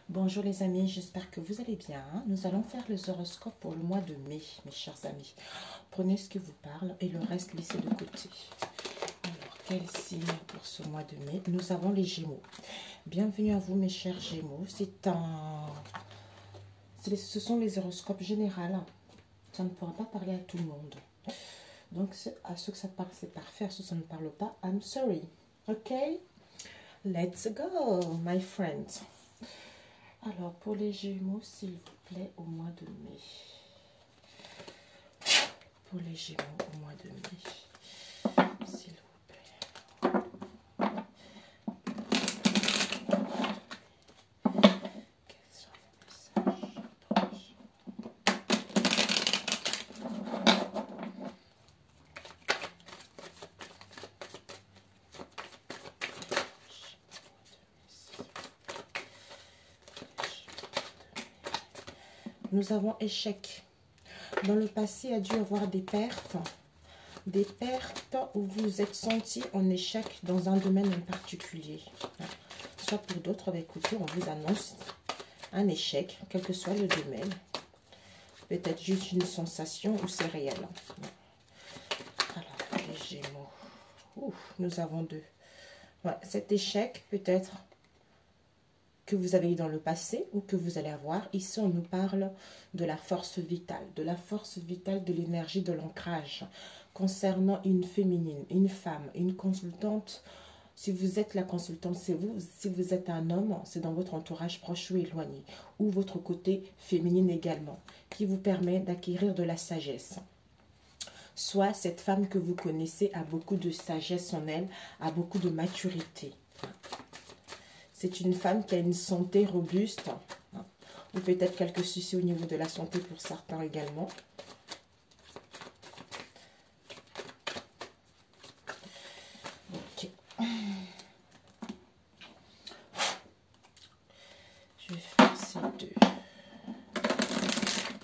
Bonjour les amis, j'espère que vous allez bien. Nous allons faire les horoscopes pour le mois de mai, mes chers amis. Prenez ce qui vous parle et le reste laissez de côté. Alors, quel signe pour ce mois de mai? Nous avons les Gémeaux. Bienvenue à vous mes chers Gémeaux. Ce sont les horoscopes généraux. Ça ne pourra pas parler à tout le monde. Donc à ceux que ça parle, c'est parfait. À ceux que ça ne parle pas, I'm sorry. Ok? Let's go, my friend. Alors, pour les Gémeaux, s'il vous plaît, au mois de mai. Pour les Gémeaux, au mois de mai. S'il vous plaît. Quels sont les messages pour les Nous avons échec. Dans le passé, il a dû y avoir des pertes où vous vous êtes senti en échec dans un domaine en particulier. Soit pour d'autres, écoutez, on vous annonce un échec, quel que soit le domaine. Peut-être juste une sensation ou c'est réel. Alors, les Gémeaux. Nous avons deux. Ouais, cet échec, peut-être que vous avez eu dans le passé ou que vous allez avoir. Ici, on nous parle de la force vitale, de l'énergie, de l'ancrage concernant une féminine, une femme, une consultante. Si vous êtes la consultante, c'est vous. Si vous êtes un homme, c'est dans votre entourage proche ou éloigné, ou votre côté féminine également, qui vous permet d'acquérir de la sagesse. Soit cette femme que vous connaissez a beaucoup de sagesse en elle, a beaucoup de maturité. C'est une femme qui a une santé robuste, ou peut-être quelques soucis au niveau de la santé pour certains également. Ok. Je vais faire ces deux.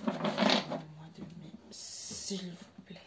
Au mois de mai, s'il vous plaît.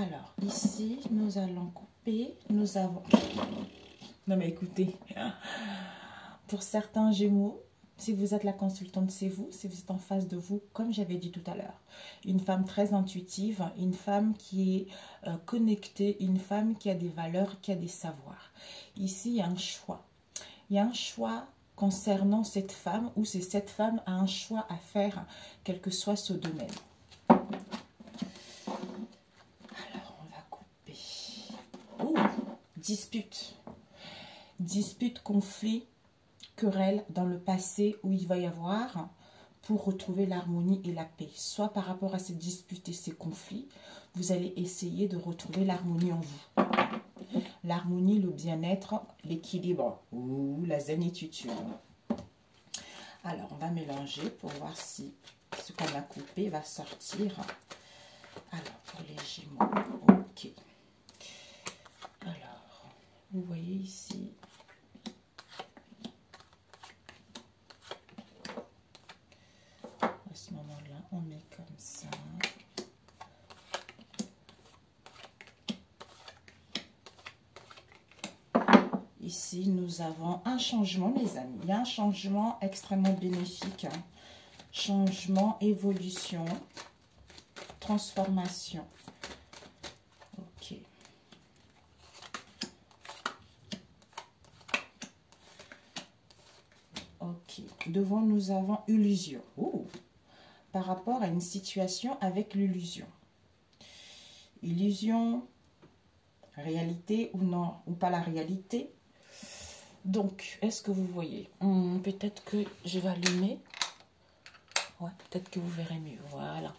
Alors, ici, nous allons couper, nous avons... Non mais écoutez, pour certains Gémeaux, si vous êtes la consultante, c'est vous. Si vous êtes en face de vous, comme j'avais dit tout à l'heure, une femme très intuitive, une femme qui est connectée, une femme qui a des valeurs, qui a des savoirs. Ici, il y a un choix. Il y a un choix concernant cette femme, ou c'est cette femme a un choix à faire, quel que soit ce domaine. Dispute. Dispute, conflit, querelle dans le passé où il va y avoir pour retrouver l'harmonie et la paix. Soit par rapport à ces disputes et ces conflits, vous allez essayer de retrouver l'harmonie en vous. L'harmonie, le bien-être, l'équilibre ou la zénitude. Alors, on va mélanger pour voir si ce qu'on a coupé va sortir. Alors, pour les Gémeaux, ok. Alors, vous voyez ici, à ce moment-là, on met comme ça. Ici, nous avons un changement, mes amis. Il y a un changement extrêmement bénéfique. Changement, évolution, transformation. Ok. Ok. Devant, nous avons illusion. Par rapport à une situation avec l'illusion. Illusion, réalité ou non, ou pas la réalité. Donc, est-ce que vous voyez? Peut-être que je vais allumer. Ouais, peut-être que vous verrez mieux. Voilà.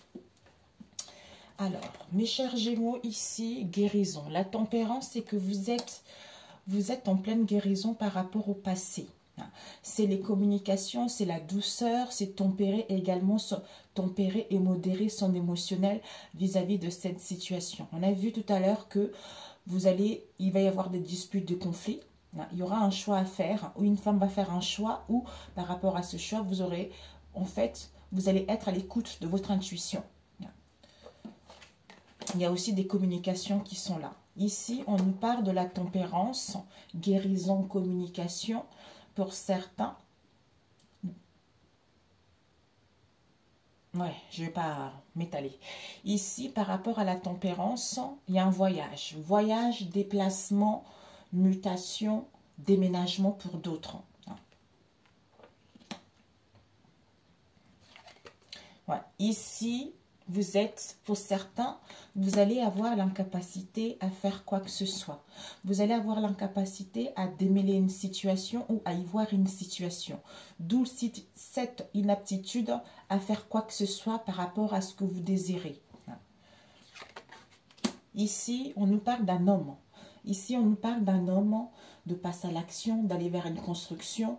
Alors, mes chers Gémeaux, ici, guérison. La tempérance, c'est que vous êtes en pleine guérison par rapport au passé. C'est les communications, c'est la douceur, c'est tempérer également, tempérer et modérer son émotionnel vis-à-vis de cette situation. On a vu tout à l'heure que il va y avoir des disputes, des conflits. Il y aura un choix à faire, ou une femme va faire un choix, ou par rapport à ce choix, vous allez être à l'écoute de votre intuition. Il y a aussi des communications qui sont là. Ici, on nous parle de la tempérance, guérison, communication. Pour certains, ouais, je ne vais pas m'étaler. Ici, par rapport à la tempérance, il y a un voyage. Voyage, déplacement, mutation, déménagement pour d'autres. Ouais. Ici, vous êtes, pour certains, vous allez avoir l'incapacité à faire quoi que ce soit. Vous allez avoir l'incapacité à démêler une situation ou à y voir une situation. D'où cette inaptitude à faire quoi que ce soit par rapport à ce que vous désirez. Ici, on nous parle d'un homme. Ici, on nous parle d'un homme de passer à l'action, d'aller vers une construction,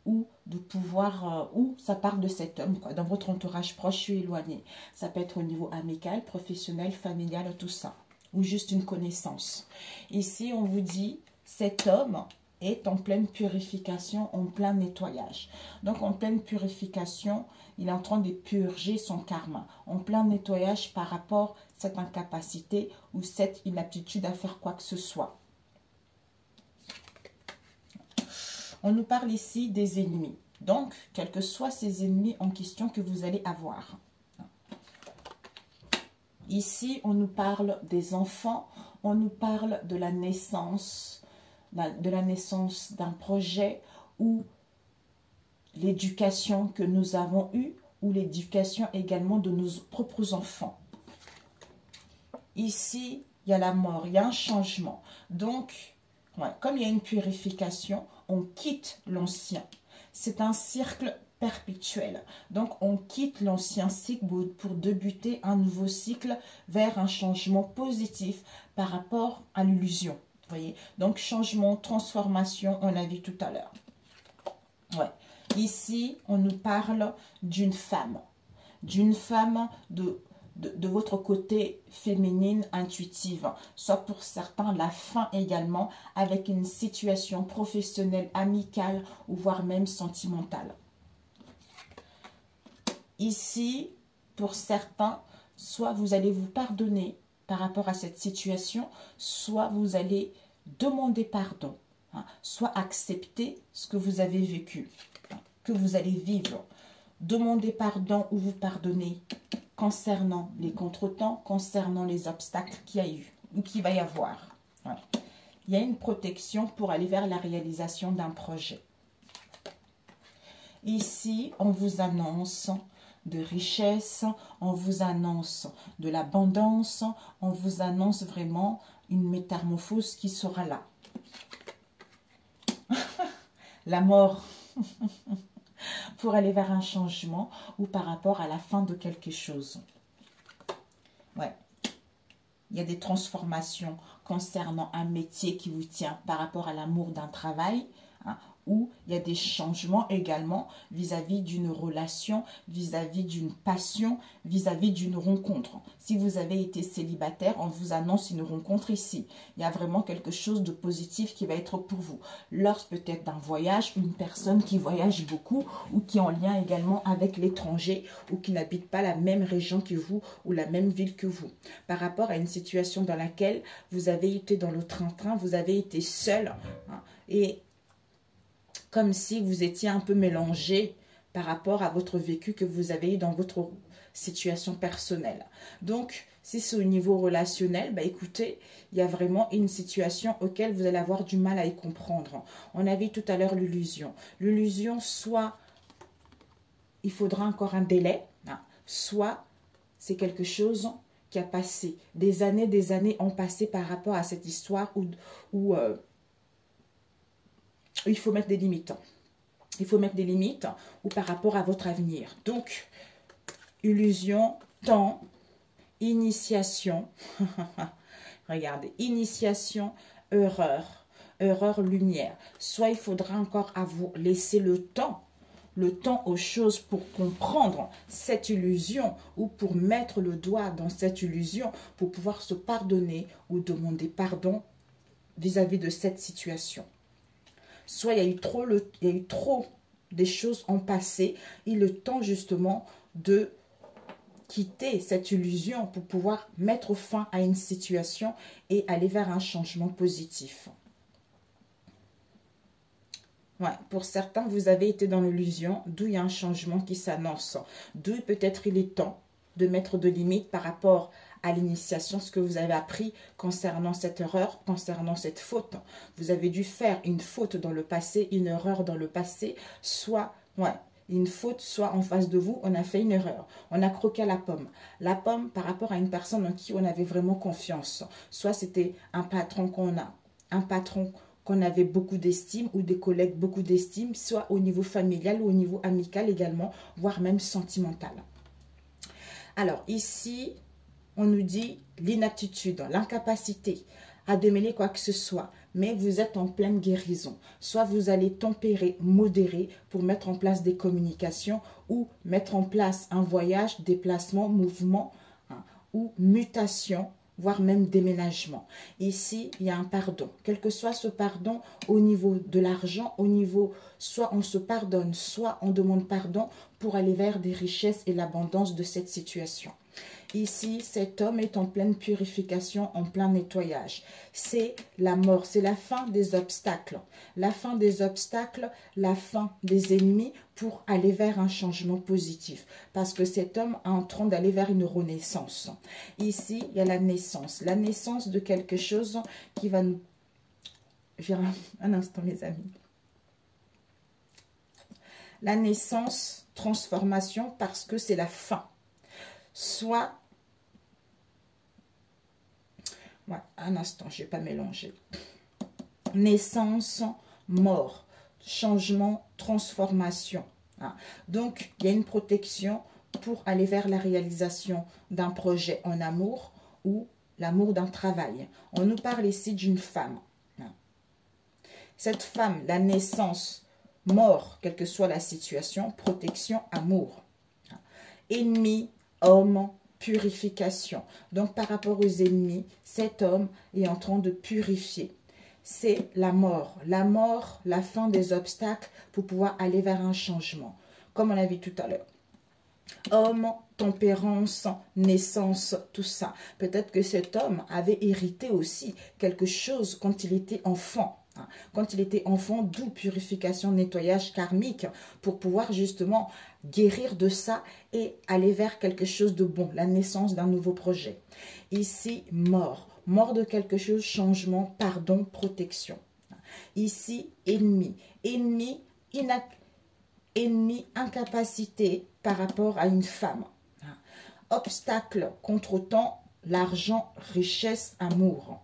ou de pouvoir, ou ça parle de cet homme, quoi, dans votre entourage proche ou éloigné. Ça peut être au niveau amical, professionnel, familial, tout ça. Ou juste une connaissance. Ici, on vous dit, cet homme est en pleine purification, en plein nettoyage. Donc, en pleine purification, il est en train de purger son karma. En plein nettoyage par rapport à cette incapacité ou cette inaptitude à faire quoi que ce soit. On nous parle ici des ennemis. Donc, quels que soient ces ennemis en question que vous allez avoir. Ici, on nous parle des enfants. On nous parle de la naissance d'un projet ou l'éducation que nous avons eue ou l'éducation également de nos propres enfants. Ici, il y a la mort, il y a un changement. Donc, ouais, comme il y a une purification, on quitte l'ancien. C'est un cercle perpétuel. Donc, on quitte l'ancien cycle pour débuter un nouveau cycle vers un changement positif par rapport à l'illusion. Voyez, donc changement, transformation, on l'a vu tout à l'heure. Ouais. Ici, on nous parle d'une femme de votre côté féminine, intuitive, soit pour certains la fin également avec une situation professionnelle, amicale ou voire même sentimentale. Ici, pour certains, soit vous allez vous pardonner par rapport à cette situation, soit vous allez demander pardon, soit accepter ce que vous avez vécu, que vous allez vivre. Demandez pardon ou vous pardonnez concernant les contretemps, concernant les obstacles qu'il y a eu ou qu'il va y avoir. Ouais. Il y a une protection pour aller vers la réalisation d'un projet. Ici, on vous annonce de richesse, on vous annonce de l'abondance, on vous annonce vraiment une métamorphose qui sera là. La mort pour aller vers un changement ou par rapport à la fin de quelque chose. Ouais. Il y a des transformations concernant un métier qui vous tient par rapport à l'amour d'un travail, ou il y a des changements également vis-à-vis d'une relation, vis-à-vis d'une passion, vis-à-vis d'une rencontre. Si vous avez été célibataire, on vous annonce une rencontre ici. Il y a vraiment quelque chose de positif qui va être pour vous. Lors peut-être d'un voyage, une personne qui voyage beaucoup ou qui est en lien également avec l'étranger ou qui n'habite pas la même région que vous ou la même ville que vous. Par rapport à une situation dans laquelle vous avez été dans le train-train, vous avez été seul et comme si vous étiez un peu mélangé par rapport à votre vécu que vous avez eu dans votre situation personnelle. Donc, si c'est au niveau relationnel, bah écoutez, il y a vraiment une situation auquel vous allez avoir du mal à y comprendre. On a vu tout à l'heure l'illusion. L'illusion, soit il faudra encore un délai, soit c'est quelque chose qui a passé. Des années ont passé par rapport à cette histoire où il faut mettre des limites. Il faut mettre des limites ou par rapport à votre avenir. Donc, illusion, temps, initiation. Regardez, initiation, erreur, erreur, lumière. Soit il faudra encore à vous laisser le temps aux choses pour comprendre cette illusion ou pour mettre le doigt dans cette illusion pour pouvoir se pardonner ou demander pardon vis-à-vis de cette situation. Soit il y a eu trop des choses en passé, il est temps justement de quitter cette illusion pour pouvoir mettre fin à une situation et aller vers un changement positif. Ouais, pour certains, vous avez été dans l'illusion, d'où il y a un changement qui s'annonce. D'où peut-être il est temps de mettre de limites par rapport à l'initiation, ce que vous avez appris concernant cette erreur, concernant cette faute. Vous avez dû faire une faute dans le passé, une erreur dans le passé, soit, une faute, soit en face de vous, on a fait une erreur. On a croqué la pomme. La pomme par rapport à une personne en qui on avait vraiment confiance. Soit c'était un patron qu'on avait beaucoup d'estime ou des collègues beaucoup d'estime, soit au niveau familial ou au niveau amical également, voire même sentimental. Alors ici, on nous dit l'inaptitude, l'incapacité à démêler quoi que ce soit, mais vous êtes en pleine guérison. Soit vous allez tempérer, modérer pour mettre en place des communications ou mettre en place un voyage, déplacement, mouvement ou mutation, voire même déménagement. Ici, il y a un pardon. Quel que soit ce pardon au niveau de l'argent, au niveau, soit on se pardonne, soit on demande pardon pour aller vers des richesses et l'abondance de cette situation. Ici, cet homme est en pleine purification, en plein nettoyage. C'est la mort, c'est la fin des obstacles. La fin des obstacles, la fin des ennemis pour aller vers un changement positif. Parce que cet homme est en train d'aller vers une renaissance. Ici, il y a la naissance de quelque chose qui va nous... Un instant, mes amis. La naissance, transformation, parce que c'est la fin. Soit, un instant, je ne vais pas mélanger. Naissance, mort, changement, transformation. Donc, il y a une protection pour aller vers la réalisation d'un projet en amour ou l'amour d'un travail. On nous parle ici d'une femme. Cette femme, la naissance, mort, quelle que soit la situation, protection, amour. Ennemi, homme, purification. Donc, par rapport aux ennemis, cet homme est en train de purifier. C'est la mort, la fin des obstacles pour pouvoir aller vers un changement. Comme on a vu tout à l'heure. Homme, tempérance, naissance, tout ça. Peut-être que cet homme avait hérité aussi quelque chose quand il était enfant. Quand il était enfant, d'où purification, nettoyage karmique pour pouvoir justement guérir de ça et aller vers quelque chose de bon, la naissance d'un nouveau projet. Ici, mort. Mort de quelque chose, changement, pardon, protection. Ici, ennemi. Ennemi, incapacité par rapport à une femme. Obstacle, contretemps, l'argent, richesse, amour.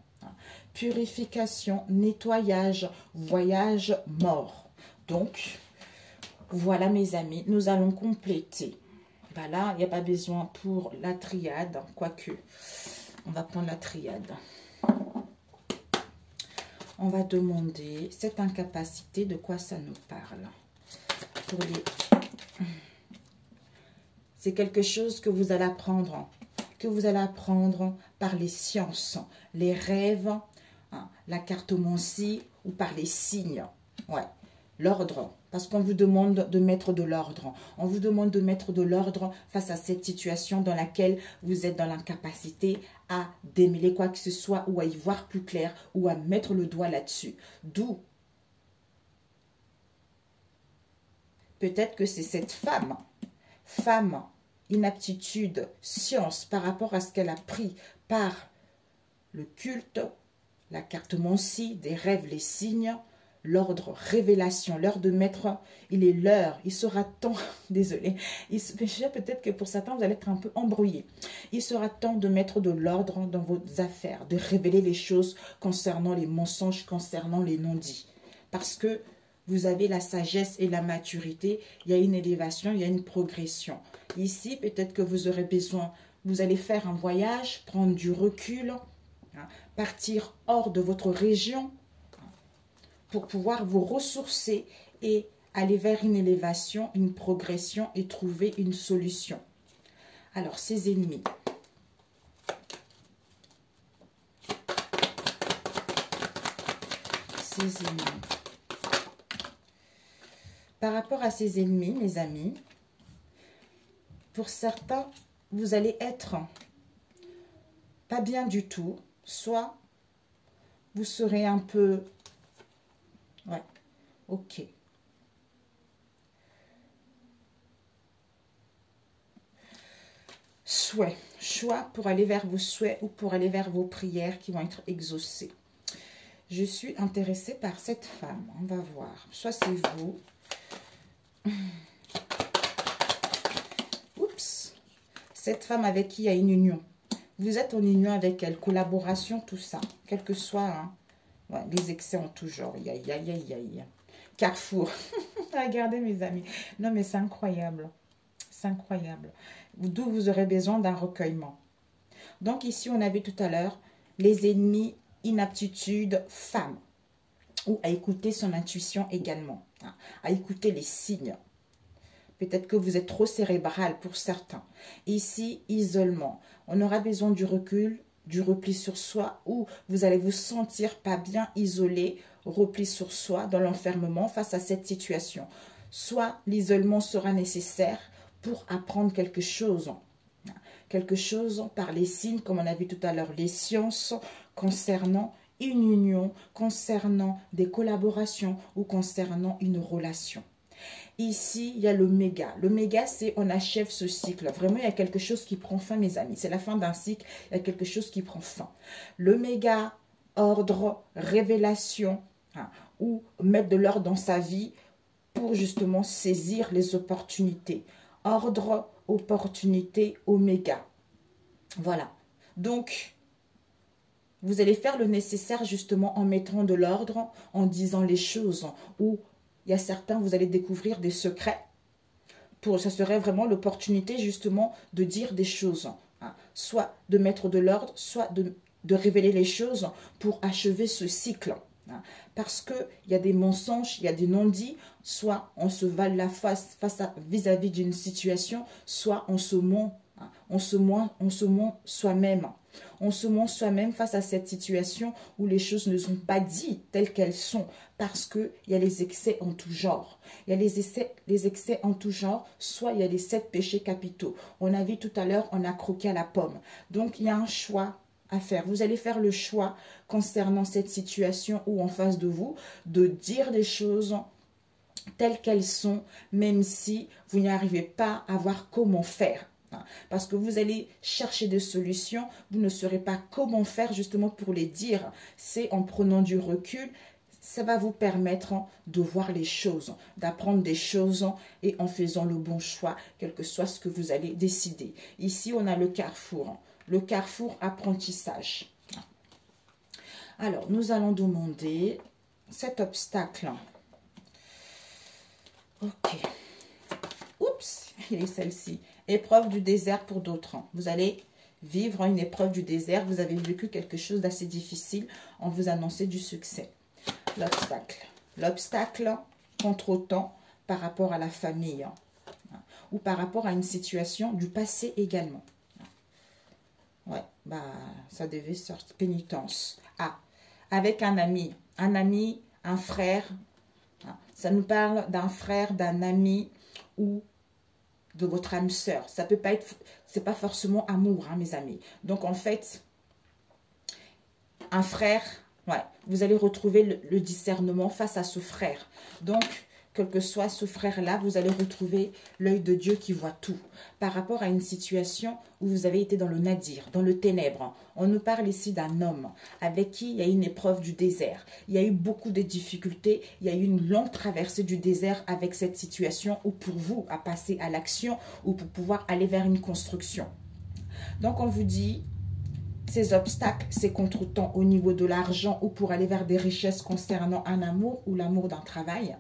Purification, nettoyage, voyage, mort. Donc, voilà mes amis, nous allons compléter. Voilà, il n'y a pas besoin pour la triade, quoique, on va prendre la triade. On va demander cette incapacité, de quoi ça nous parle. C'est quelque chose que vous allez apprendre, par les sciences, les rêves, la cartomancie ou par les signes. Ouais, l'ordre, parce qu'on vous demande de mettre de l'ordre. On vous demande de mettre de l'ordre face à cette situation dans laquelle vous êtes dans l'incapacité à démêler quoi que ce soit ou à y voir plus clair ou à mettre le doigt là-dessus. D'où peut-être que c'est cette femme, inaptitude, science par rapport à ce qu'elle a pris par le culte, la cartomancie, des rêves, les signes, l'ordre, révélation, l'heure de mettre, il est l'heure, il sera temps, désolé, peut-être que pour certains vous allez être un peu embrouillé, il sera temps de mettre de l'ordre dans vos affaires, de révéler les choses concernant les mensonges, concernant les non-dits, parce que vous avez la sagesse et la maturité, il y a une élévation, il y a une progression. Ici, peut-être que vous aurez besoin, vous allez faire un voyage, prendre du recul, partir hors de votre région, pour pouvoir vous ressourcer et aller vers une élévation, une progression et trouver une solution. Alors, ces ennemis. Ces ennemis. Par rapport à ces ennemis, mes amis, pour certains, vous allez être pas bien du tout, soit vous serez un peu... Ouais, ok. Choix pour aller vers vos souhaits ou pour aller vers vos prières qui vont être exaucées. Je suis intéressée par cette femme. On va voir. Soit c'est vous. Oups. Cette femme avec qui il y a une union. Vous êtes en union avec elle. Collaboration, tout ça. Quel que soit. Hein. Ouais, les excès en tout genre. Carrefour. Regardez mes amis. Non mais c'est incroyable. C'est incroyable. D'où vous aurez besoin d'un recueillement. Donc ici, on avait tout à l'heure les ennemis, inaptitude, femme. Ou à écouter son intuition également. Hein, à écouter les signes. Peut-être que vous êtes trop cérébral pour certains. Ici, isolement. On aura besoin du recul, du repli sur soi, où vous allez vous sentir pas bien isolé, repli sur soi, dans l'enfermement face à cette situation. Soit l'isolement sera nécessaire pour apprendre quelque chose par les signes, comme on a vu tout à l'heure, les sciences concernant une union, concernant des collaborations ou concernant une relation. Ici, il y a l'oméga. L'oméga, c'est on achève ce cycle. Vraiment, il y a quelque chose qui prend fin, mes amis. C'est la fin d'un cycle, il y a quelque chose qui prend fin. L'oméga, ordre, révélation, hein, ou mettre de l'ordre dans sa vie pour justement saisir les opportunités. Ordre, opportunité, oméga. Voilà. Donc, vous allez faire le nécessaire justement en mettant de l'ordre, en disant les choses. Ou il y a certains, vous allez découvrir des secrets. Ça serait vraiment l'opportunité justement de dire des choses. Hein. Soit de mettre de l'ordre, soit de révéler les choses pour achever ce cycle. Parce qu'il y a des mensonges, il y a des non-dits, soit on se vale la face vis-à-vis d'une situation, soit on se ment, on se ment soi-même. On se ment soi-même face à cette situation où les choses ne sont pas dites telles qu'elles sont, parce qu'il y a les excès en tout genre. Il y a les excès en tout genre, soit il y a les 7 péchés capitaux. On a vu tout à l'heure, on a croqué à la pomme. Donc il y a un choix à faire. Vous allez faire le choix concernant cette situation ou en face de vous, de dire des choses telles qu'elles sont, même si vous n'y arrivez pas à voir comment faire. Parce que vous allez chercher des solutions, vous ne saurez pas comment faire justement pour les dire. C'est en prenant du recul, ça va vous permettre de voir les choses, d'apprendre des choses et en faisant le bon choix, quel que soit ce que vous allez décider. Ici, on a le carrefour. Le carrefour apprentissage. Alors, nous allons demander cet obstacle. Ok. Oups, il est celle-ci. Épreuve du désert pour d'autres. Vous allez vivre une épreuve du désert. Vous avez vécu quelque chose d'assez difficile. On vous annonce du succès. L'obstacle. L'obstacle contre-temps par rapport à la famille. Ou par rapport à une situation du passé également. Ouais, bah, ça devait sortir. Pénitence. Ah, avec un ami, un frère. Ça nous parle d'un frère, d'un ami ou de votre âme sœur. Ça peut pas être, c'est pas forcément amour, hein, mes amis. Donc, en fait, un frère, ouais, vous allez retrouver le discernement face à ce frère. Donc, quel que soit ce frère-là, vous allez retrouver l'œil de Dieu qui voit tout. Par rapport à une situation où vous avez été dans le nadir, dans le ténèbre. On nous parle ici d'un homme avec qui il y a une épreuve du désert. Il y a eu beaucoup de difficultés. Il y a eu une longue traversée du désert avec cette situation ou pour vous à passer à l'action ou pour pouvoir aller vers une construction. Donc, on vous dit... Ces obstacles, ces contretemps au niveau de l'argent ou pour aller vers des richesses concernant un amour ou l'amour d'un travail,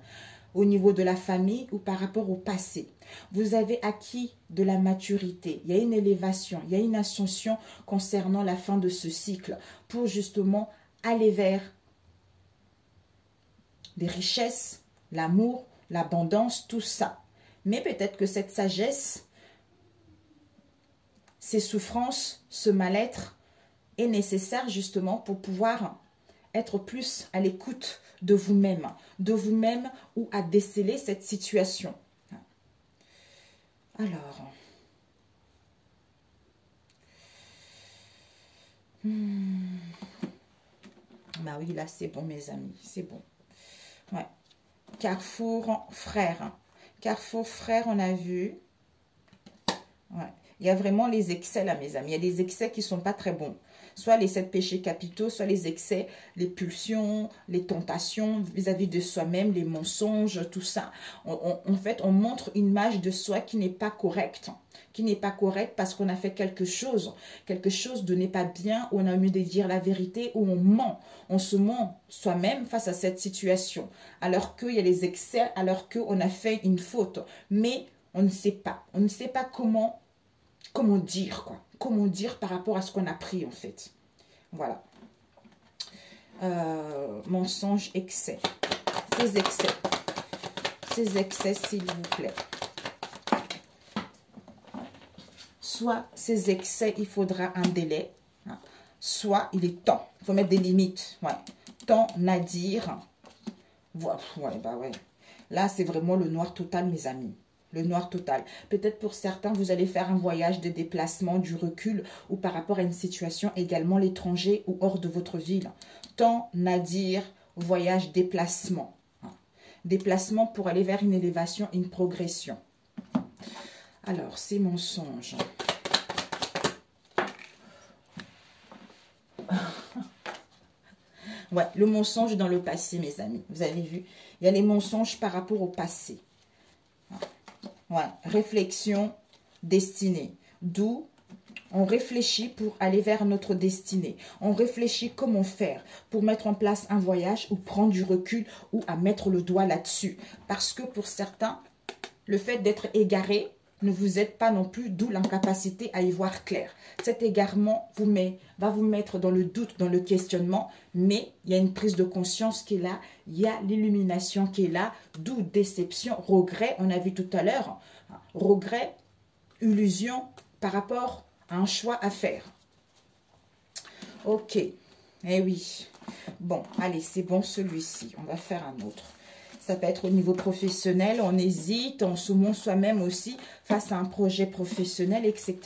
au niveau de la famille ou par rapport au passé. Vous avez acquis de la maturité, il y a une élévation, il y a une ascension concernant la fin de ce cycle pour justement aller vers des richesses, l'amour, l'abondance, tout ça. Mais peut-être que cette sagesse, ces souffrances, ce mal-être est nécessaire justement pour pouvoir être plus à l'écoute de vous-même ou à déceler cette situation. Alors, bah oui, là c'est bon mes amis, c'est bon. Ouais. Carrefour frère. Carrefour frère, on a vu. Ouais. Il y a vraiment les excès là mes amis. Il y a des excès qui ne sont pas très bons. Soit les 7 péchés capitaux, soit les excès, les pulsions, les tentations vis-à-vis de soi-même, les mensonges, tout ça. En fait, on montre une image de soi qui n'est pas correcte. Qui n'est pas correcte parce qu'on a fait quelque chose de n'est pas bien, où on a mieux de dire la vérité, où on ment. On se ment soi-même face à cette situation. Alors qu'il y a les excès, alors qu'on a fait une faute. Mais on ne sait pas. On ne sait pas comment dire, quoi. Comment dire par rapport à ce qu'on a pris, en fait. Voilà. Mensonge, excès. Ces excès, s'il vous plaît. Soit ces excès, il faudra un délai. Hein. Soit il est temps. Il faut mettre des limites. Ouais. Temps à dire. Ouais, bah ouais. Là, c'est vraiment le noir total, mes amis. Le noir total. Peut-être pour certains, vous allez faire un voyage de déplacement, du recul, ou par rapport à une situation également l'étranger ou hors de votre ville. Temps à dire, voyage, déplacement. Déplacement pour aller vers une élévation, une progression. Alors, ces mensonges. Ouais, le mensonge dans le passé, mes amis. Vous avez vu, il y a les mensonges par rapport au passé. Ouais, réflexion, destinée. D'où on réfléchit pour aller vers notre destinée. On réfléchit comment faire pour mettre en place un voyage ou prendre du recul ou à mettre le doigt là-dessus. Parce que pour certains, le fait d'être égaré ne vous aide pas non plus, d'où l'incapacité à y voir clair. Cet égarement va vous mettre dans le doute, dans le questionnement, mais il y a une prise de conscience qui est là, il y a l'illumination qui est là, d'où déception, regret, on a vu tout à l'heure, regret, illusion par rapport à un choix à faire. Ok, eh oui. Bon, allez, c'est bon celui-ci, on va faire un autre. Ça peut être au niveau professionnel, on hésite, on se montre soi-même aussi face à un projet professionnel, etc.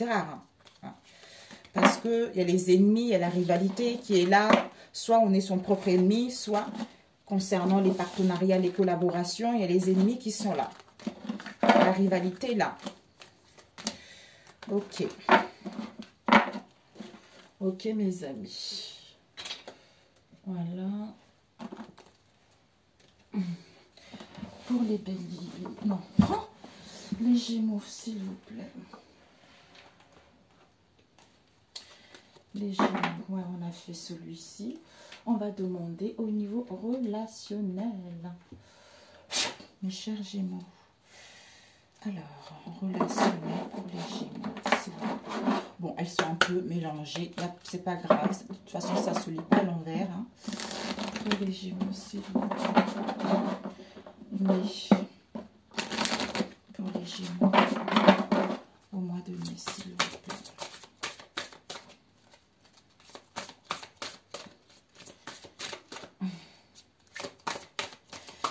Parce qu'il y a les ennemis, il y a la rivalité qui est là. Soit on est son propre ennemi, soit concernant les partenariats, les collaborations, il y a les ennemis qui sont là. La rivalité là. Ok. Ok mes amis. Voilà. Pour les béliers, non, les gémeaux, s'il vous plaît. Les gémeaux, ouais, on a fait celui-ci. On va demander au niveau relationnel. Mes chers gémeaux. Alors, relationnel pour les gémeaux, s'il vous plaît. Bon, elles sont un peu mélangées. C'est pas grave. De toute façon, ça ne se lit pas à l'envers. Hein. Pour les gémeaux, s'il vous plaît. Oui, pour les gémeaux, au mois de mai, s'il vous plaît.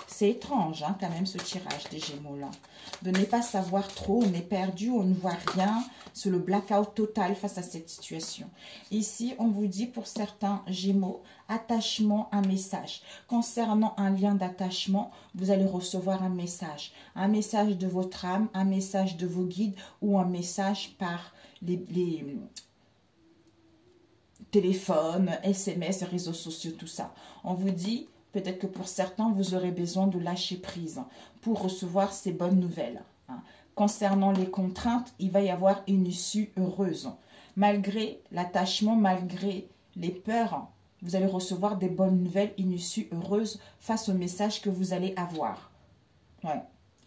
C'est étrange, hein, quand même, ce tirage des gémeaux-là. De ne pas savoir trop, on est perdu, on ne voit rien. C'est le blackout total face à cette situation. Ici, on vous dit pour certains gémeaux, attachement, un message. Concernant un lien d'attachement, vous allez recevoir un message. Un message de votre âme, un message de vos guides ou un message par les téléphones, SMS, réseaux sociaux, tout ça. On vous dit... Peut-être que pour certains, vous aurez besoin de lâcher prise pour recevoir ces bonnes nouvelles. Concernant les contraintes, il va y avoir une issue heureuse. Malgré l'attachement, malgré les peurs, vous allez recevoir des bonnes nouvelles, une issue heureuse face au message que vous allez avoir. Ouais.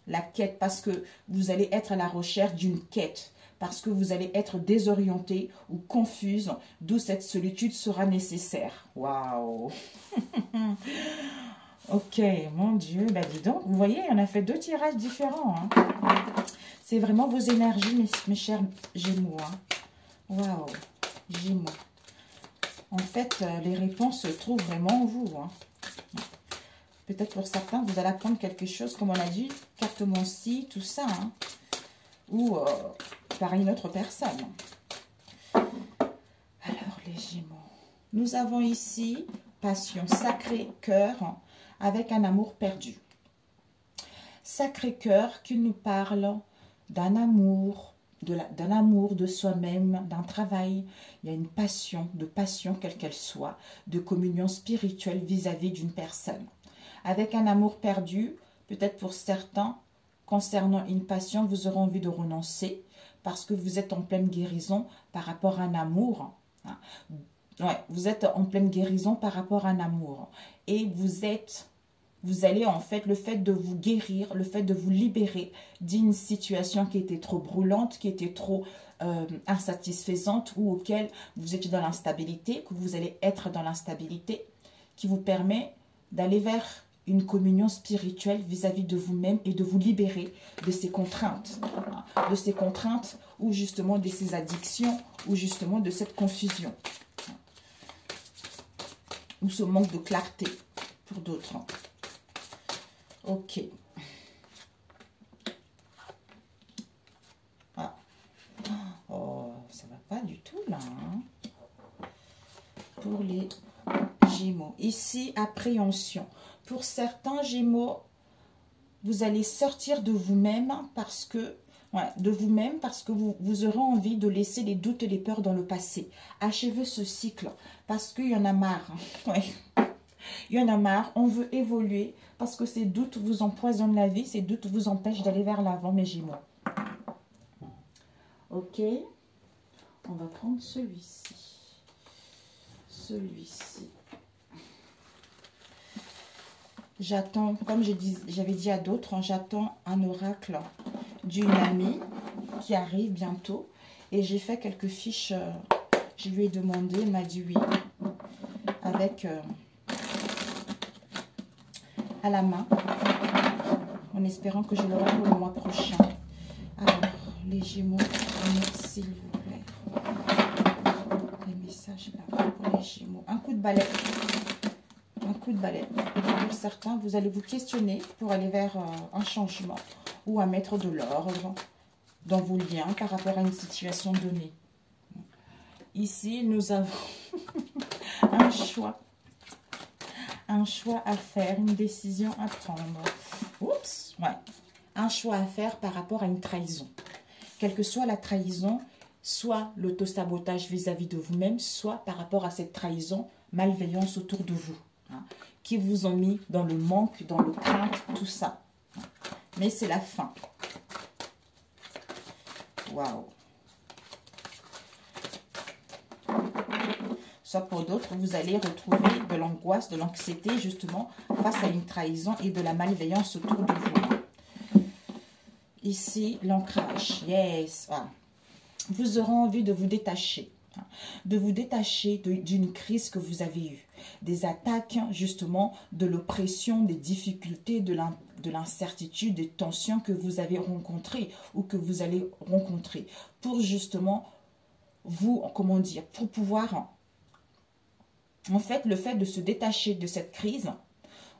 La quête, parce que vous allez être à la recherche d'une quête. Parce que vous allez être désorienté ou confuse, d'où cette solitude sera nécessaire. Waouh! Ok, mon Dieu, bah dis donc, vous voyez, on a fait 2 tirages différents. Hein. C'est vraiment vos énergies, mes chers Gémeaux. Hein. Waouh, Gémeaux. En fait, les réponses se trouvent vraiment en vous. Hein. Peut-être pour certains, vous allez apprendre quelque chose, comme on a dit, carte Moncy, tout ça. Hein. Ou par une autre personne. Alors, les Gémeaux. Nous avons ici passion, Sacré-Cœur, avec un amour perdu. Sacré-Cœur qui nous parle d'un amour, de soi-même, d'un travail. Il y a une passion, quelle qu'elle soit, de communion spirituelle vis-à-vis d'une personne. Avec un amour perdu, peut-être pour certains, concernant une passion, vous aurez envie de renoncer parce que vous êtes en pleine guérison par rapport à un amour. Ouais, vous êtes en pleine guérison par rapport à un amour. Et vous allez en fait, le fait de vous guérir, le fait de vous libérer d'une situation qui était trop brûlante, qui était trop insatisfaisante ou auquel vous étiez dans l'instabilité, que vous allez être dans l'instabilité, qui vous permet d'aller vers une communion spirituelle vis-à-vis de vous-même et de vous libérer de ces contraintes. De ces contraintes ou justement de ces addictions ou justement de cette confusion. Ou ce manque de clarté pour d'autres. Ok. Ah. Oh, ça va pas du tout là. Hein. Pour les Gémeaux. Ici, appréhension. Pour certains Gémeaux, vous allez sortir de vous-même parce que vous aurez envie de laisser les doutes et les peurs dans le passé. Achevez ce cycle parce qu'il y en a marre. Ouais. Il y en a marre, on veut évoluer parce que ces doutes vous empoisonnent la vie, ces doutes vous empêchent d'aller vers l'avant, mes Gémeaux. Ok, on va prendre celui-ci. Celui-ci. J'attends, comme j'avais dit à d'autres, j'attends un oracle d'une amie qui arrive bientôt. Et j'ai fait quelques fiches, je lui ai demandé, elle m'a dit oui, avec à la main, en espérant que je l'aurai pour le mois prochain. Alors, les Gémeaux, s'il vous plaît. Les messages là pour les Gémeaux. Un coup de balai. Un coup de balai. Pour certains, vous allez vous questionner pour aller vers un changement ou à mettre de l'ordre dans vos liens par rapport à une situation donnée. Ici, nous avons un choix. Un choix à faire, une décision à prendre. Oups, ouais. Un choix à faire par rapport à une trahison. Quelle que soit la trahison, soit l'auto-sabotage vis-à-vis de vous-même, soit par rapport à cette trahison, malveillance autour de vous. Hein, qui vous ont mis dans le manque, dans le crainte, tout ça. Mais c'est la fin. Waouh. Soit pour d'autres, vous allez retrouver de l'angoisse, de l'anxiété, justement, face à une trahison et de la malveillance autour de vous. Ici, l'ancrage. Yes. Voilà. Vous aurez envie de vous détacher. De vous détacher d'une crise que vous avez eue. Des attaques, justement, de l'oppression, des difficultés, de l'incertitude, des tensions que vous avez rencontrées ou que vous allez rencontrer. Pour justement, vous, comment dire, pour pouvoir... En fait, le fait de se détacher de cette crise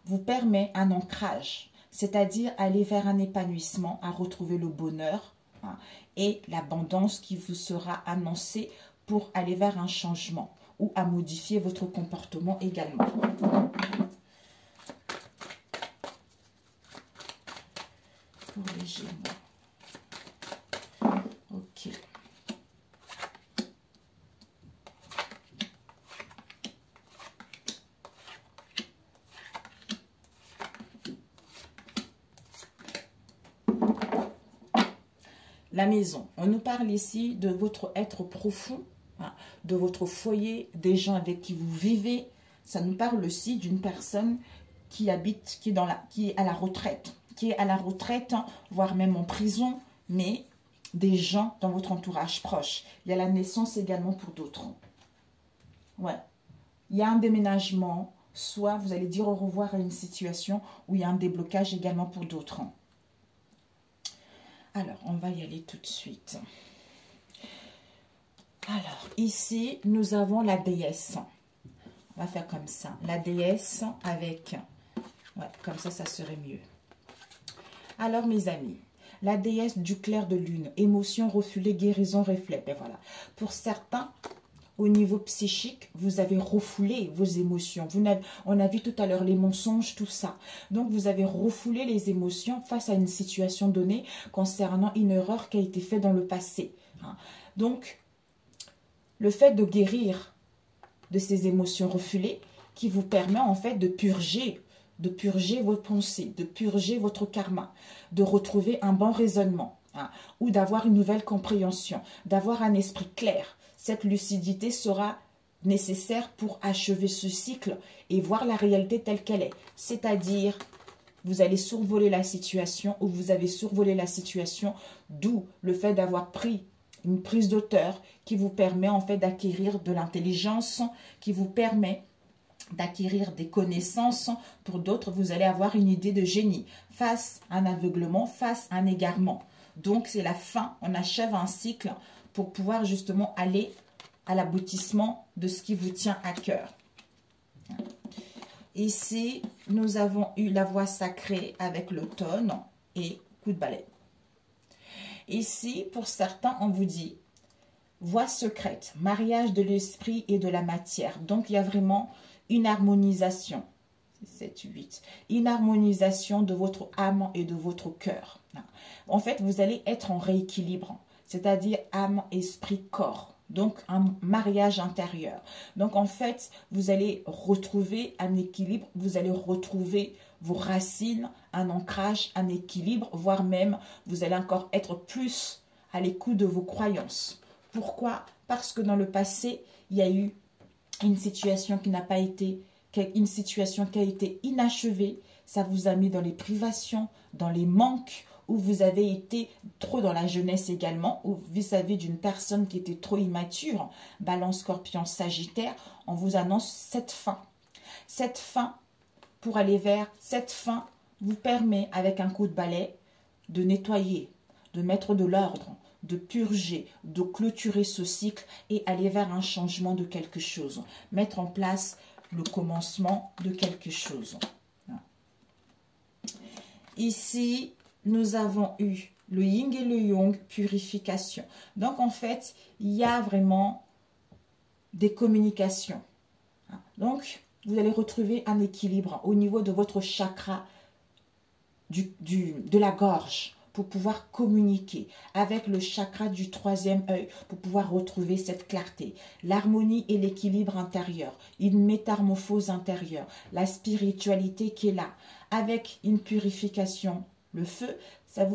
vous permet un ancrage, c'est-à-dire aller vers un épanouissement, à retrouver le bonheur hein, et l'abondance qui vous sera annoncée pour aller vers un changement ou à modifier votre comportement également. Pour les Gémeaux. Ok. La maison. On nous parle ici de votre être profond, hein, de votre foyer, des gens avec qui vous vivez. Ça nous parle aussi d'une personne qui habite, qui est à la retraite, hein, voire même en prison, mais des gens dans votre entourage proche. Il y a la naissance également pour d'autres. Ouais. Il y a un déménagement, soit vous allez dire au revoir à une situation où il y a un déblocage également pour d'autres. Alors, on va y aller tout de suite. Alors, ici, nous avons la déesse. On va faire comme ça. La déesse avec... Ouais, comme ça serait mieux. Alors, mes amis, la déesse du clair de lune, émotion refoulée, guérison, reflet. Ben voilà. Pour certains, au niveau psychique, vous avez refoulé vos émotions. On a vu tout à l'heure les mensonges, tout ça. Donc, vous avez refoulé les émotions face à une situation donnée concernant une erreur qui a été faite dans le passé. Donc, le fait de guérir de ces émotions refoulées qui vous permet en fait de purger vos pensées, de purger votre karma, de retrouver un bon raisonnement, ou d'avoir une nouvelle compréhension, d'avoir un esprit clair. Cette lucidité sera nécessaire pour achever ce cycle et voir la réalité telle qu'elle est. C'est-à-dire, vous allez survoler la situation ou vous avez survolé la situation, d'où le fait d'avoir pris une prise d'auteur qui vous permet en fait d'acquérir de l'intelligence, qui vous permet d'acquérir des connaissances. Pour d'autres, vous allez avoir une idée de génie face à un aveuglement, face à un égarement. Donc, c'est la fin. On achève un cycle pour pouvoir justement aller à l'aboutissement de ce qui vous tient à cœur. Ici, nous avons eu la voix sacrée avec l'automne et coup de balai. Ici, pour certains, on vous dit voie secrète, mariage de l'esprit et de la matière. Donc, il y a vraiment une harmonisation. 7, 8. Une harmonisation de votre âme et de votre cœur. En fait, vous allez être en rééquilibre, c'est-à-dire âme, esprit, corps. Donc, un mariage intérieur. Donc, en fait, vous allez retrouver un équilibre, vous allez retrouver vos racines, un ancrage, un équilibre, voire même, vous allez encore être plus à l'écoute de vos croyances. Pourquoi? Parce que dans le passé, il y a eu une situation qui n'a pas été, une situation qui a été inachevée. Ça vous a mis dans les privations, dans les manques, où vous avez été trop dans la jeunesse également, ou vis-à-vis d'une personne qui était trop immature, Balance, Scorpion, Sagittaire, on vous annonce cette fin. Cette fin, pour aller vers cette fin, vous permet, avec un coup de balai, de nettoyer, de mettre de l'ordre, de purger, de clôturer ce cycle et aller vers un changement de quelque chose. Mettre en place le commencement de quelque chose. Ici, nous avons eu le yin et le yang, purification. Donc, en fait, il y a vraiment des communications. Donc, vous allez retrouver un équilibre au niveau de votre chakra de la gorge pour pouvoir communiquer avec le chakra du troisième œil pour pouvoir retrouver cette clarté. L'harmonie et l'équilibre intérieur, une métamorphose intérieure, la spiritualité qui est là, avec une purification. Le feu,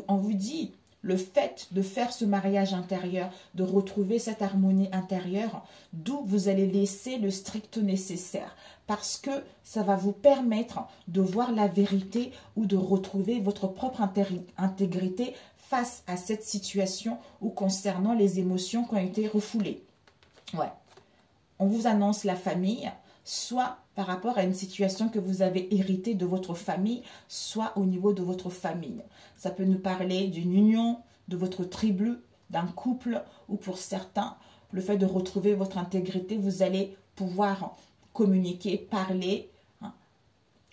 on vous dit, le fait de faire ce mariage intérieur, de retrouver cette harmonie intérieure, d'où vous allez laisser le strict nécessaire. Parce que ça va vous permettre de voir la vérité ou de retrouver votre propre intégrité face à cette situation ou concernant les émotions qui ont été refoulées. Ouais. On vous annonce la famille, soit par rapport à une situation que vous avez héritée de votre famille, soit au niveau de votre famille. Ça peut nous parler d'une union, de votre tribu, d'un couple, ou pour certains, le fait de retrouver votre intégrité, vous allez pouvoir communiquer, parler,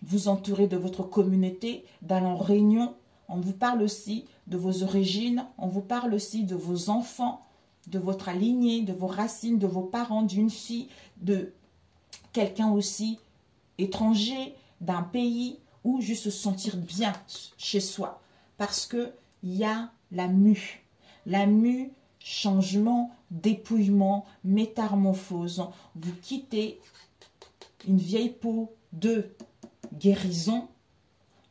vous entourer de votre communauté, d'aller en réunion. On vous parle aussi de vos origines, on vous parle aussi de vos enfants, de votre lignée, de vos racines, de vos parents, d'une fille, de quelqu'un aussi étranger, d'un pays, ou juste se sentir bien chez soi. Parce qu'il y a la mue. La mue, changement, dépouillement, métamorphose. Vous quittez une vieille peau de guérison.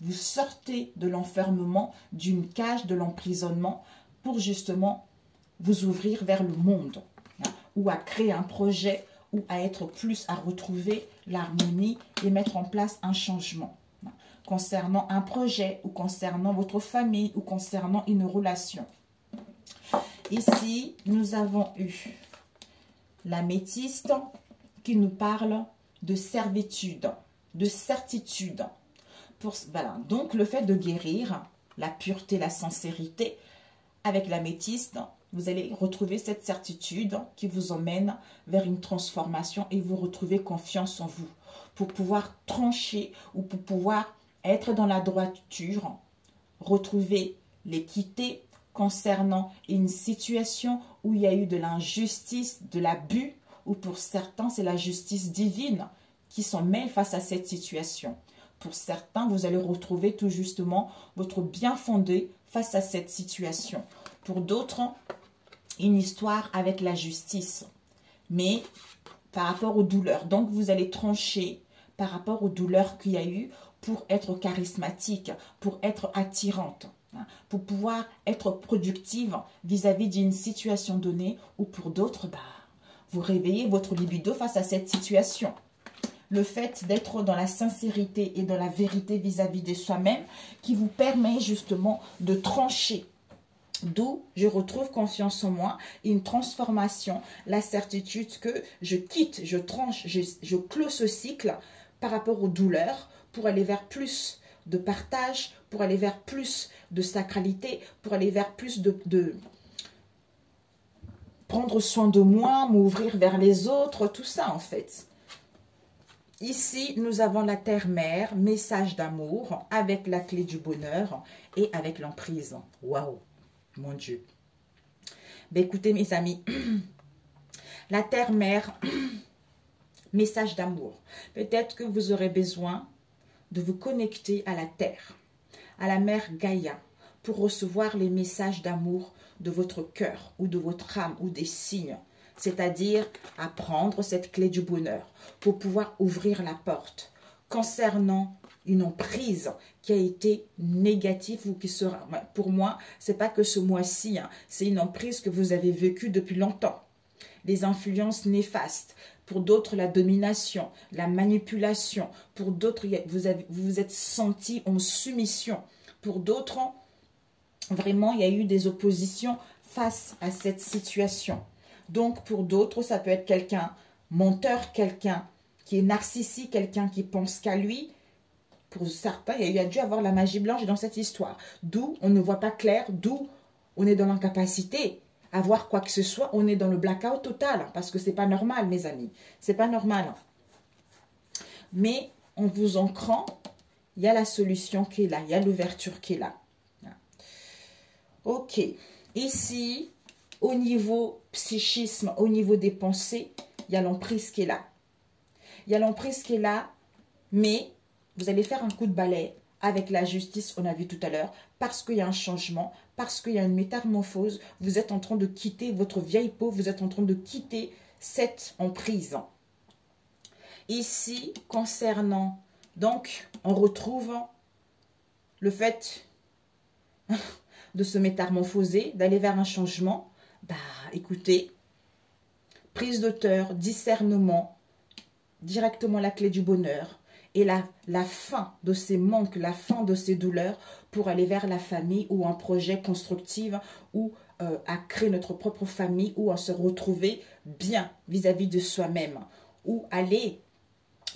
Vous sortez de l'enfermement, d'une cage, de l'emprisonnement, pour justement vous ouvrir vers le monde, ou à créer un projet, ou à être plus, à retrouver l'harmonie et mettre en place un changement concernant un projet, ou concernant votre famille, ou concernant une relation. Ici, nous avons eu l'améthyste qui nous parle de servitude. de certitude. Voilà. Donc, le fait de guérir, la pureté, la sincérité, avec l'améthyste, vous allez retrouver cette certitude qui vous emmène vers une transformation et vous retrouvez confiance en vous pour pouvoir trancher ou pour pouvoir être dans la droiture, retrouver l'équité concernant une situation où il y a eu de l'injustice, de l'abus, ou pour certains, c'est la justice divine qui s'en mêle face à cette situation. Pour certains, vous allez retrouver tout justement votre bien fondé face à cette situation. Pour d'autres, une histoire avec la justice, mais par rapport aux douleurs. Donc, vous allez trancher par rapport aux douleurs qu'il y a eu pour être charismatique, pour être attirante, pour pouvoir être productive vis-à-vis d'une situation donnée, ou pour d'autres, vous réveillez votre libido face à cette situation. Le fait d'être dans la sincérité et dans la vérité vis-à-vis de soi-même qui vous permet justement de trancher. D'où je retrouve confiance en moi, une transformation, la certitude que je quitte, je tranche, je clôt ce cycle par rapport aux douleurs pour aller vers plus de partage, pour aller vers plus de sacralité, pour aller vers plus de prendre soin de moi, m'ouvrir vers les autres, tout ça en fait. Ici, nous avons la terre-mère, message d'amour, avec la clé du bonheur et avec l'emprise. Waouh, mon Dieu. Ben, écoutez mes amis, la terre-mère, message d'amour. Peut-être que vous aurez besoin de vous connecter à la terre, à la mère Gaïa, pour recevoir les messages d'amour de votre cœur ou de votre âme ou des signes. C'est-à-dire à prendre cette clé du bonheur pour pouvoir ouvrir la porte concernant une emprise qui a été négative ou qui sera, pour moi, c'est pas que ce mois-ci, c'est une emprise que vous avez vécue depuis longtemps. Les influences néfastes, pour d'autres la domination, la manipulation, pour d'autres vous vous êtes senti en soumission, pour d'autres vraiment il y a eu des oppositions face à cette situation. Donc, pour d'autres, ça peut être quelqu'un menteur, quelqu'un qui est narcissique, quelqu'un qui pense qu'à lui. Pour certains, il y a dû avoir la magie blanche dans cette histoire. D'où on ne voit pas clair, d'où on est dans l'incapacité à voir quoi que ce soit. On est dans le blackout total, parce que c'est pas normal, mes amis. C'est pas normal. Mais en vous ancrant, il y a la solution qui est là. Il y a l'ouverture qui est là. Ok. Ici, au niveau psychisme, au niveau des pensées, il y a l'emprise qui est là. Il y a l'emprise qui est là, mais vous allez faire un coup de balai avec la justice, on a vu tout à l'heure, parce qu'il y a un changement, parce qu'il y a une métamorphose. Vous êtes en train de quitter votre vieille peau, vous êtes en train de quitter cette emprise. Ici, concernant, donc, on retrouve le fait de se métamorphoser, d'aller vers un changement. Écoutez, prise d'auteur, discernement, directement la clé du bonheur et la fin de ces manques, la fin de ces douleurs pour aller vers la famille ou un projet constructif ou à créer notre propre famille ou à se retrouver bien vis-à-vis de soi-même ou aller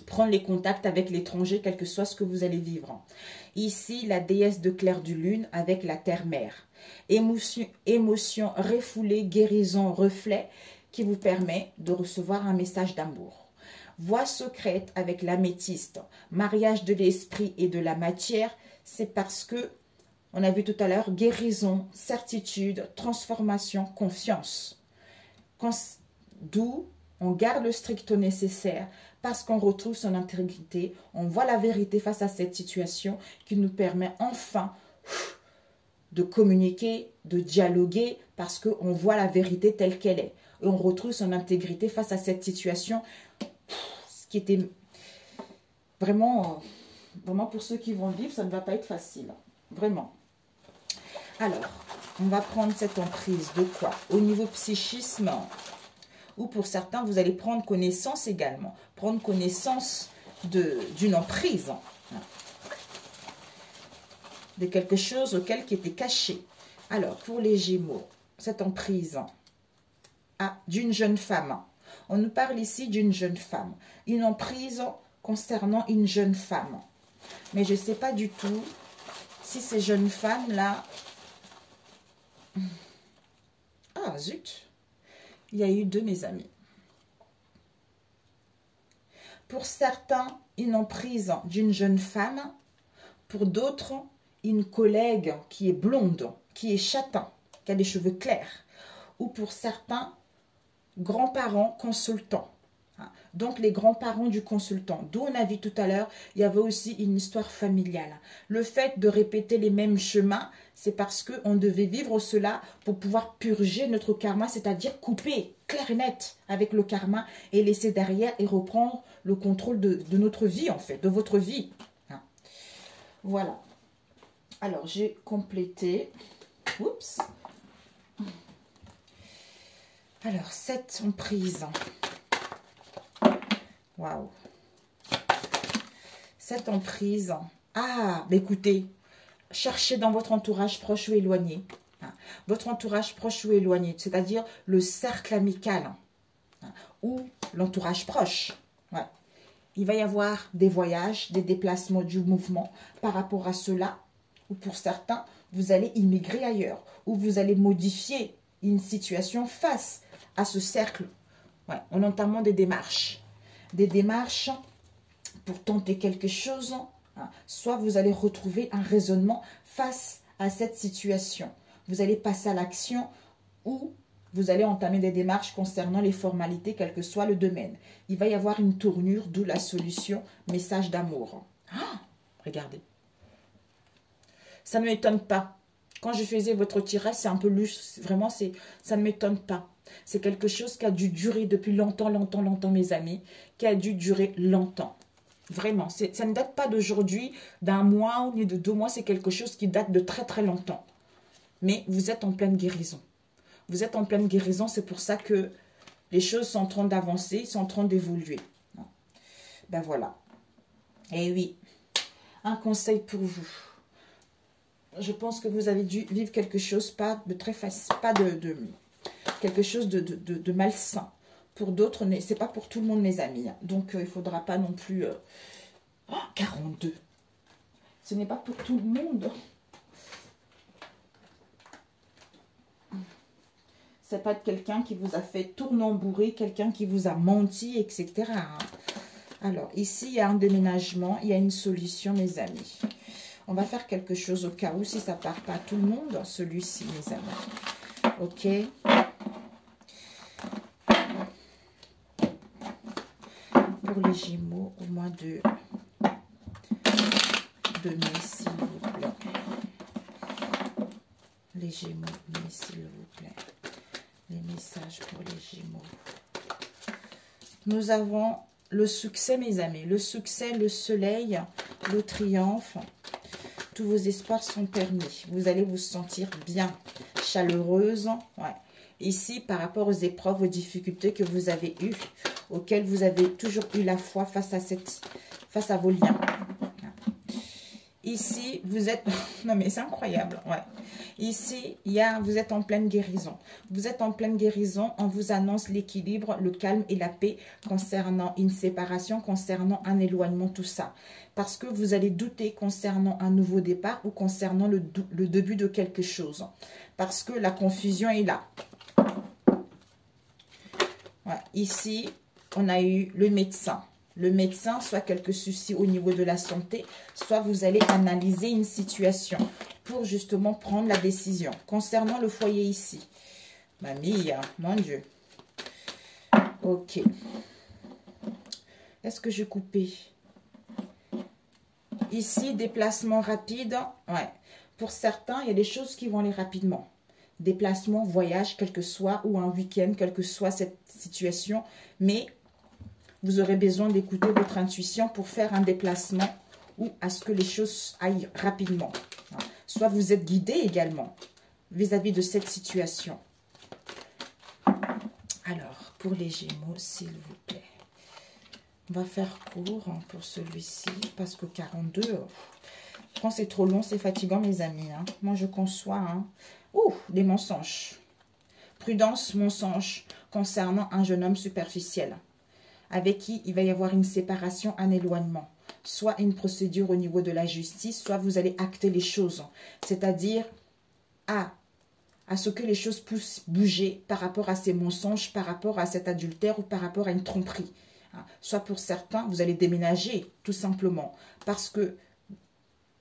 prendre les contacts avec l'étranger, quel que soit ce que vous allez vivre. Ici, la déesse de clair du lune avec la terre-mère. Émotion refoulée, guérison, reflet qui vous permet de recevoir un message d'amour. Voie secrète avec l'améthyste, mariage de l'esprit et de la matière, c'est parce que, on a vu tout à l'heure, guérison, certitude, transformation, confiance. D'où on garde le strict nécessaire parce qu'on retrouve son intégrité, on voit la vérité face à cette situation qui nous permet enfin de communiquer, de dialoguer parce qu'on voit la vérité telle qu'elle est. Et on retrouve son intégrité face à cette situation, ce qui était vraiment, vraiment pour ceux qui vont vivre, ça ne va pas être facile, vraiment. Alors, on va prendre cette emprise de quoi? Au niveau psychisme, ou pour certains, vous allez prendre connaissance également. Prendre connaissance d'une emprise. De quelque chose auquel qui était caché. Alors, pour les Gémeaux, cette emprise d'une jeune femme. On nous parle ici d'une jeune femme. Une emprise concernant une jeune femme. Mais je ne sais pas du tout si ces jeunes femmes-là... Ah, zut! Il y a eu deux, mes amis. Pour certains, une emprise d'une jeune femme. Pour d'autres, une collègue qui est blonde, qui est châtain, qui a des cheveux clairs. Ou pour certains, grands-parents consultants. Donc, les grands-parents du consultant. D'où on a vu tout à l'heure, il y avait aussi une histoire familiale. Le fait de répéter les mêmes chemins, c'est parce qu'on devait vivre cela pour pouvoir purger notre karma, c'est-à-dire couper clair et net avec le karma et laisser derrière et reprendre le contrôle de notre vie, en fait, de votre vie. Voilà. Alors, j'ai complété. Oups. Alors, 7 emprises. Waouh. 7 emprises. Ah, bah écoutez, cherchez dans votre entourage proche ou éloigné. Votre entourage proche ou éloigné, c'est-à-dire le cercle amical ou l'entourage proche. Ouais. Il va y avoir des voyages, des déplacements du mouvement par rapport à cela. Ou pour certains, vous allez immigrer ailleurs. Ou vous allez modifier une situation face à ce cercle. Ouais, en entamant des démarches. Des démarches pour tenter quelque chose. Soit vous allez retrouver un raisonnement face à cette situation. Vous allez passer à l'action ou vous allez entamer des démarches concernant les formalités, quel que soit le domaine. Il va y avoir une tournure, d'où la solution, message d'amour. Ah, regardez. Ça ne m'étonne pas. Quand je faisais votre tirage, c'est un peu louche. Vraiment, ça ne m'étonne pas. C'est quelque chose qui a dû durer depuis longtemps, mes amis. Qui a dû durer longtemps. Vraiment, ça ne date pas d'aujourd'hui, d'un mois ou de 2 mois. C'est quelque chose qui date de très, très longtemps. Mais vous êtes en pleine guérison. Vous êtes en pleine guérison. C'est pour ça que les choses sont en train d'avancer, sont en train d'évoluer. Ben voilà. Et oui, un conseil pour vous. Je pense que vous avez dû vivre quelque chose, pas de très facile, pas de quelque chose de malsain. Pour d'autres, c'est pas pour tout le monde, mes amis. Donc, il ne faudra pas non plus... Oh, 42. Ce n'est pas pour tout le monde. C'est pas quelqu'un qui vous a fait tournambourer, quelqu'un qui vous a menti, etc. Alors, ici, il y a un déménagement, il y a une solution, mes amis. On va faire quelque chose au cas où, si ça ne part pas à tout le monde, celui-ci, mes amis. Ok. Pour les Gémeaux, au mois de mai, s'il vous plaît. Les Gémeaux, mais s'il vous plaît. Les messages pour les Gémeaux. Nous avons le succès, mes amis. Le succès, le soleil, le triomphe. Tous vos espoirs sont permis. Vous allez vous sentir bien, chaleureuse. Ouais. Ici, par rapport aux épreuves, aux difficultés que vous avez eues, auxquelles vous avez toujours eu la foi face à vos liens. Ici, vous êtes... Non, mais c'est incroyable. Ouais. Ici, vous êtes en pleine guérison. Vous êtes en pleine guérison. On vous annonce l'équilibre, le calme et la paix concernant une séparation, concernant un éloignement, tout ça. Parce que vous allez douter concernant un nouveau départ ou concernant le début de quelque chose. Parce que la confusion est là. Ouais. Ici, on a eu le médecin. Le médecin, soit quelques soucis au niveau de la santé, soit vous allez analyser une situation pour justement prendre la décision. Concernant le foyer ici, mamie, mon Dieu. Ok. Est-ce que je coupais? Ici, déplacement rapide. Ouais. Pour certains, il y a des choses qui vont aller rapidement. Déplacement, voyage, quel que soit, ou un week-end, quelle que soit cette situation. Mais vous aurez besoin d'écouter votre intuition pour faire un déplacement ou à ce que les choses aillent rapidement. Soit vous êtes guidé également vis-à-vis de cette situation. Alors, pour les Gémeaux, s'il vous plaît. On va faire court pour celui-ci parce que 42, quand c'est trop long, c'est fatigant, mes amis. Moi, je conçois des mensonges. Prudence, mensonge concernant un jeune homme superficiel. avec qui il va y avoir une séparation, un éloignement. Soit une procédure au niveau de la justice, soit vous allez acter les choses. C'est-à-dire à ce que les choses puissent bouger par rapport à ces mensonges, par rapport à cet adultère ou par rapport à une tromperie. Soit pour certains, vous allez déménager tout simplement parce que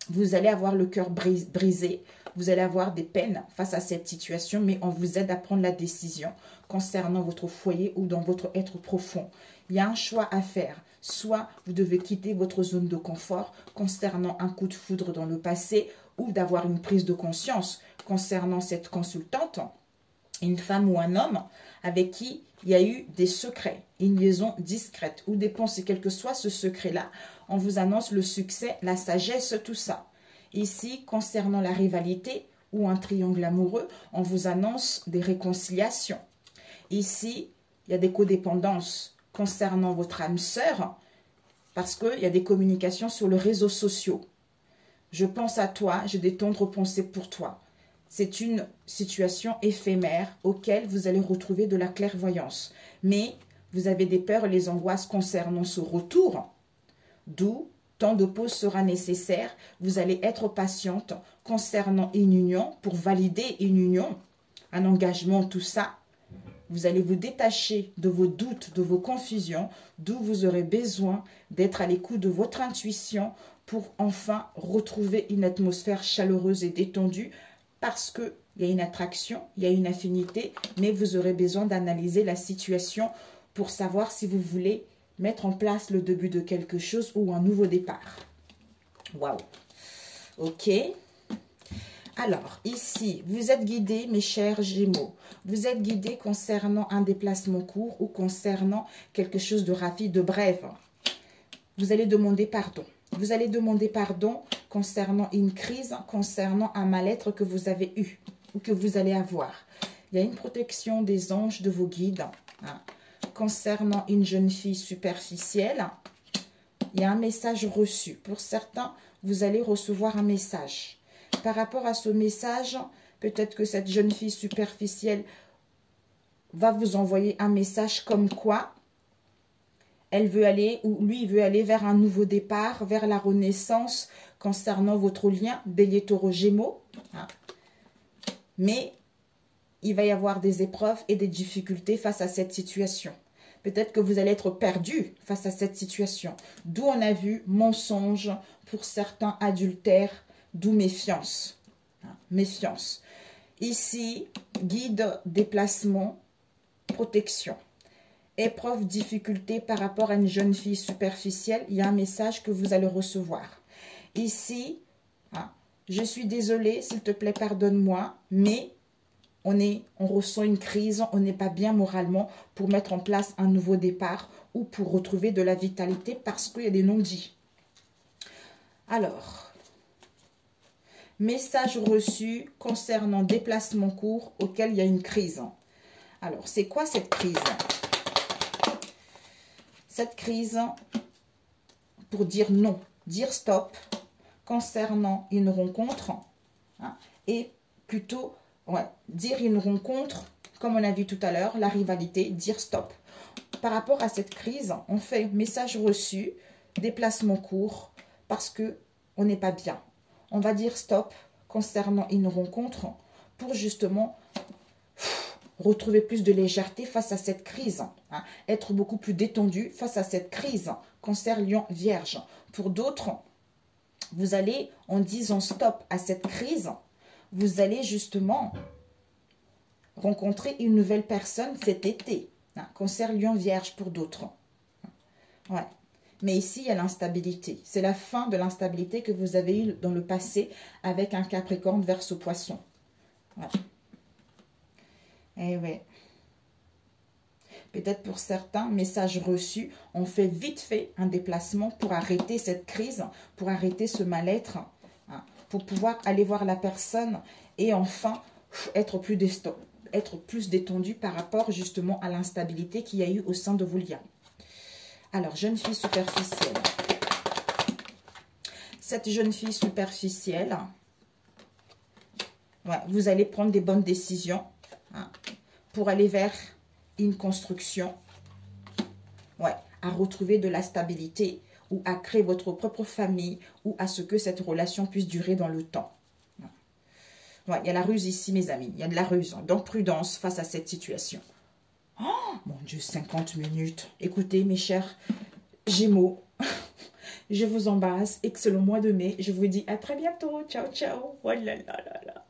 vous allez avoir le cœur brisé, vous allez avoir des peines face à cette situation, mais on vous aide à prendre la décision concernant votre foyer ou dans votre être profond. Il y a un choix à faire. Soit vous devez quitter votre zone de confort concernant un coup de foudre dans le passé ou d'avoir une prise de conscience concernant cette consultante, une femme ou un homme avec qui il y a eu des secrets, une liaison discrète ou des pensées, quel que soit ce secret-là, on vous annonce le succès, la sagesse, tout ça. Ici, concernant la rivalité ou un triangle amoureux, on vous annonce des réconciliations. Ici, il y a des codépendances concernant votre âme sœur, parce qu'il y a des communications sur les réseaux sociaux. Je pense à toi, j'ai des tendres pensées pour toi. C'est une situation éphémère auquel vous allez retrouver de la clairvoyance. Mais vous avez des peurs et les angoisses concernant ce retour, d'où tant de pause sera nécessaire. Vous allez être patiente concernant une union pour valider une union, un engagement, tout ça. Vous allez vous détacher de vos doutes, de vos confusions, d'où vous aurez besoin d'être à l'écoute de votre intuition pour enfin retrouver une atmosphère chaleureuse et détendue parce qu'il y a une attraction, il y a une affinité, mais vous aurez besoin d'analyser la situation pour savoir si vous voulez mettre en place le début de quelque chose ou un nouveau départ. Waouh! Ok. Alors, ici, vous êtes guidés, mes chers Gémeaux. Vous êtes guidés concernant un déplacement court ou concernant quelque chose de rapide, de bref. Vous allez demander pardon. Vous allez demander pardon concernant une crise, concernant un mal-être que vous avez eu ou que vous allez avoir. Il y a une protection des anges, de vos guides. Concernant une jeune fille superficielle, il y a un message reçu. Pour certains, vous allez recevoir un message. Par rapport à ce message, peut-être que cette jeune fille superficielle va vous envoyer un message comme quoi elle veut aller, ou lui veut aller vers un nouveau départ, vers la renaissance concernant votre lien Bélier, Taureau, Gémeaux. Mais il va y avoir des épreuves et des difficultés face à cette situation. Peut-être que vous allez être perdu face à cette situation. D'où on a vu mensonge, pour certains adultère, d'où méfiance. Méfiance. Ici, guide, déplacement, protection. Épreuve, difficulté par rapport à une jeune fille superficielle, il y a un message que vous allez recevoir. Ici, je suis désolée, s'il te plaît, pardonne-moi, mais on ressent une crise, on n'est pas bien moralement pour mettre en place un nouveau départ ou pour retrouver de la vitalité parce qu'il y a des non-dits. Alors, message reçu concernant déplacement court auquel il y a une crise. Alors, c'est quoi cette crise? Cette crise, pour dire non, dire stop concernant une rencontre et plutôt dire une rencontre, comme on a vu tout à l'heure, la rivalité, dire stop. Par rapport à cette crise, on fait message reçu, déplacement court, parce que on n'est pas bien. On va dire stop concernant une rencontre pour justement retrouver plus de légèreté face à cette crise. Être beaucoup plus détendu face à cette crise. Cancer, Lion, Vierge. Pour d'autres, vous allez, en disant stop à cette crise, vous allez justement rencontrer une nouvelle personne cet été. Cancer, Lion, Vierge pour d'autres. Ouais. Mais ici, il y a l'instabilité. C'est la fin de l'instabilité que vous avez eue dans le passé avec un Capricorne, Verseau, Poisson. Ouais. Eh oui. Peut-être pour certains, message reçu, on fait vite fait un déplacement pour arrêter cette crise, pour arrêter ce mal-être, pour pouvoir aller voir la personne et enfin être plus détendu par rapport justement à l'instabilité qu'il y a eu au sein de vos liens. Alors, jeune fille superficielle. Cette jeune fille superficielle, vous allez prendre des bonnes décisions pour aller vers une construction. à retrouver de la stabilité ou à créer votre propre famille ou à ce que cette relation puisse durer dans le temps. Ouais, il y a la ruse ici, mes amis. Il y a de la ruse. Donc, prudence face à cette situation. Oh, mon Dieu, 50 minutes. Écoutez, mes chers Gémeaux, je vous embrasse. Excellent mois de mai. Je vous dis à très bientôt. Ciao, ciao. Oh là là là là.